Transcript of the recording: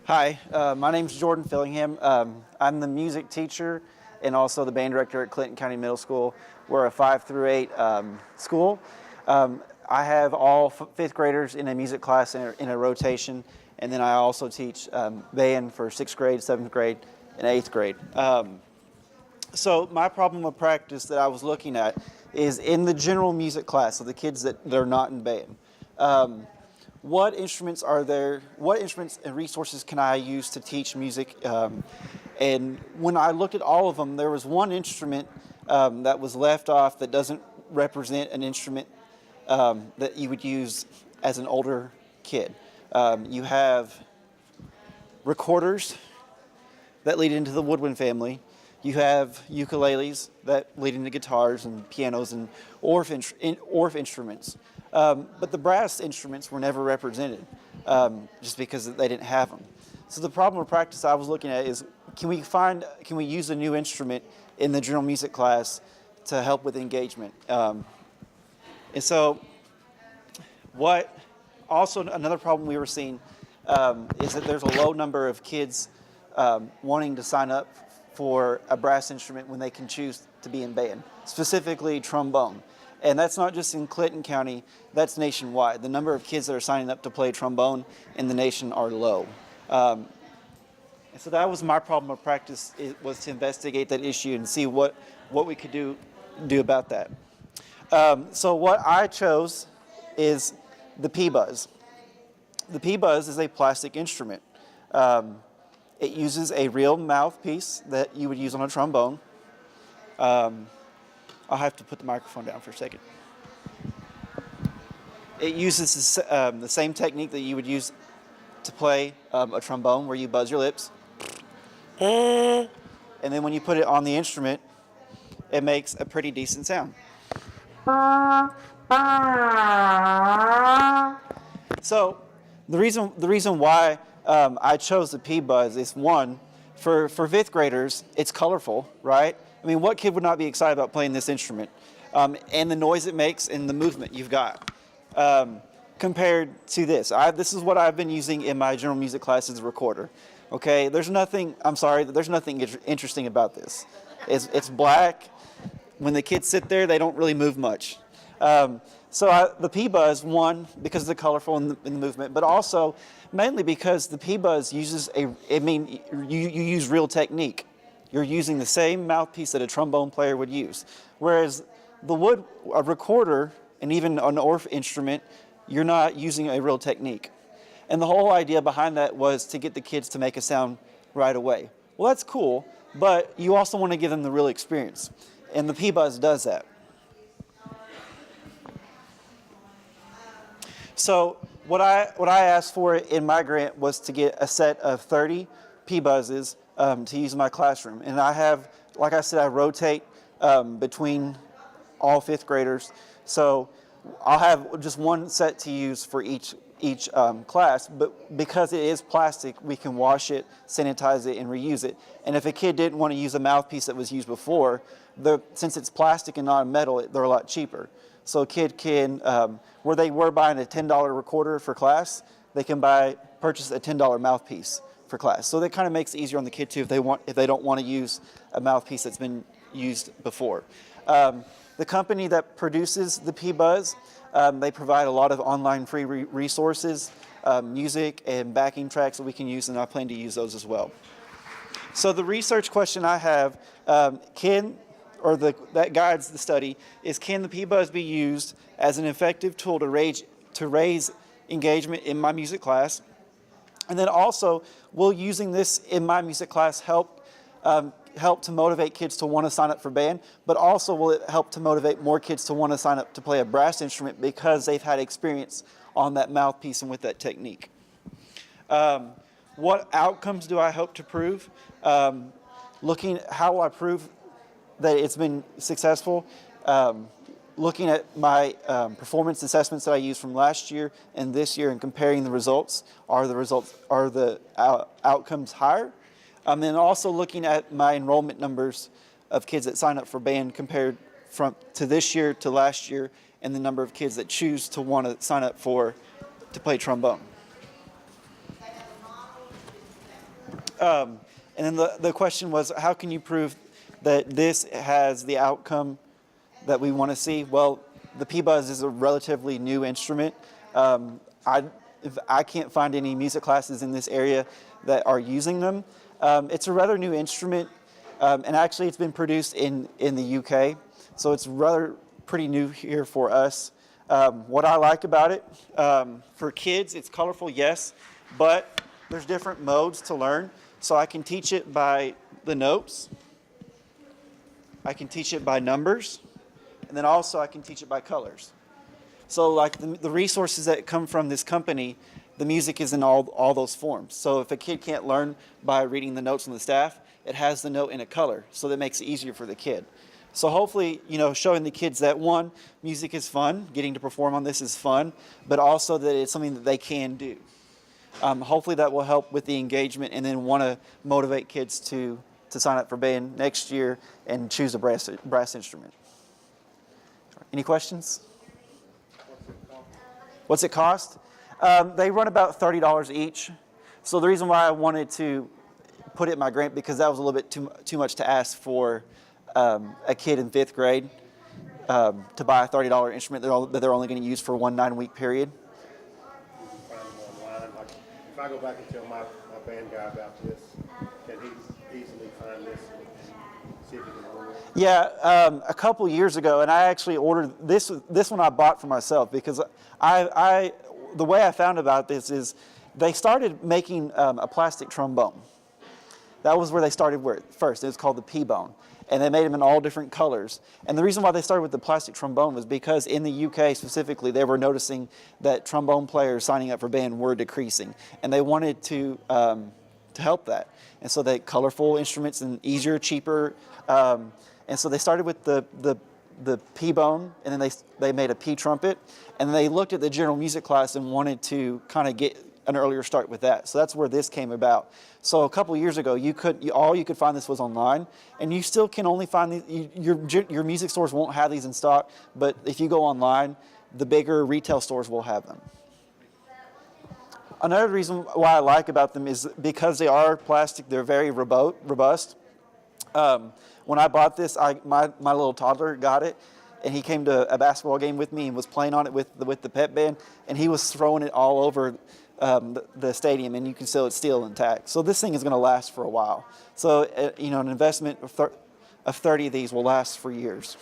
Hi, my name's Jordan Fillingham. I'm the music teacher and also the band director at Clinton County Middle School. We're a 5 through 8 school. I have all fifth graders in a music class in a rotation, and then I also teach band for 6th grade, 7th grade, and 8th grade. So my problem with practice that I was looking at is in the general music class, so the kids that are not in band. What instruments are there? What instruments and resources can I use to teach music? And when I looked at all of them, there was one instrument that was left off that doesn't represent an instrument that you would use as an older kid. You have recorders that lead into the woodwind family. You have ukuleles that lead into guitars and pianos and orff instruments. But the brass instruments were never represented just because they didn't have them. So the problem with practice I was looking at is can we use a new instrument in the general music class to help with engagement? And so another problem we were seeing is that there's a low number of kids wanting to sign up for a brass instrument when they can choose to be in band, specifically trombone. And that's not just in Clinton County, that's nationwide. The number of kids that are signing up to play trombone in the nation are low. And so that was my problem of practice, was to investigate that issue and see what we could do about that. So what I chose is the P-Buzz. The P-Buzz is a plastic instrument. It uses a real mouthpiece that you would use on a trombone. I'll have to put the microphone down for a second. It uses the same technique that you would use to play a trombone, where you buzz your lips. And then when you put it on the instrument, it makes a pretty decent sound. So the reason why I chose the P-Buzz is, one, for fifth graders, it's colorful, right? I mean, what kid would not be excited about playing this instrument? And the noise it makes and the movement you've got. Compared to this. This is what I've been using in my general music class as a recorder. Okay, there's nothing interesting about this. It's black. When the kids sit there, they don't really move much. The P-Buzz, one, because of the colorful and the movement, but also mainly because the P-Buzz uses you use real technique. You're using the same mouthpiece that a trombone player would use. Whereas a recorder, and even an orff instrument, you're not using a real technique. And the whole idea behind that was to get the kids to make a sound right away. Well, that's cool, but you also want to give them the real experience. And the P-Buzz does that. So what I asked for in my grant was to get a set of 30 P-Buzzes to use in my classroom. And I have, like I said, I rotate between all fifth graders. So I'll have just one set to use for each class, but because it is plastic, we can wash it, sanitize it, and reuse it. And if a kid didn't want to use a mouthpiece that was used before, since it's plastic and not metal, they're a lot cheaper. So a kid can, where they were buying a $10 recorder for class, they can purchase a $10 mouthpiece for class. So that kind of makes it easier on the kid too if they don't want to use a mouthpiece that's been used before. The company that produces the P-Buzz, they provide a lot of online free resources, music and backing tracks that we can use, and I plan to use those as well. So the research question I have, that guides the study, is can the P-Buzz be used as an effective tool to raise engagement in my music class? And then also, will using this in my music class help to motivate kids to want to sign up for band, but also will it help to motivate more kids to want to sign up to play a brass instrument because they've had experience on that mouthpiece and with that technique? What outcomes do I hope to prove? How will I prove that it's been successful? Looking at my performance assessments that I used from last year and this year and comparing the results, are the outcomes higher? And also looking at my enrollment numbers of kids that sign up for band compared to this year to last year, and the number of kids that choose to want to sign up to play trombone. And then the question was, how can you prove that this has the outcome that we want to see? Well, the P-Buzz is a relatively new instrument. I can't find any music classes in this area that are using them. It's a rather new instrument, and actually it's been produced in the UK, so it's rather pretty new here for us. What I like about it, for kids, it's colorful, yes, but there's different modes to learn. So I can teach it by the notes, I can teach it by numbers, and then also I can teach it by colors. So like the resources that come from this company, the music is in all those forms. So if a kid can't learn by reading the notes on the staff, it has the note in a color, so that makes it easier for the kid. So hopefully, showing the kids that, one, music is fun, getting to perform on this is fun, but also that it's something that they can do. Hopefully that will help with the engagement, and then want to motivate kids to sign up for band next year and choose a brass instrument. Any questions? What's it cost? They run about $30 each. So the reason why I wanted to put it in my grant, because that was a little bit too much to ask for a kid in 5th grade to buy a $30 instrument that they're only going to use for one 9-week period. If I go back and tell my band guy about this, can he easily find this and see if he can order it? Yeah, a couple years ago, and I actually ordered this one I bought for myself, because the way I found about this is they started making a plastic trombone. That was where they started first. It was called the P-bone. And they made them in all different colors. And the reason why they started with the plastic trombone was because in the UK specifically, they were noticing that trombone players signing up for band were decreasing. And they wanted to help that. And so they colorful instruments and easier, cheaper. And so they started with the P-bone, and then they made a P trumpet. And then they looked at the general music class and wanted to kind of get an earlier start with that. So that's where this came about. So a couple years ago, all you could find this was online, and you still can only find these. Your music stores won't have these in stock, but if you go online, the bigger retail stores will have them. Another reason why I like about them is because they are plastic. They're very robust. When I bought this, my little toddler got it, and he came to a basketball game with me and was playing on it with the pep band, and he was throwing it all over the stadium, and you can still, it's still intact. So this thing is going to last for a while. So an investment of 30 of these will last for years.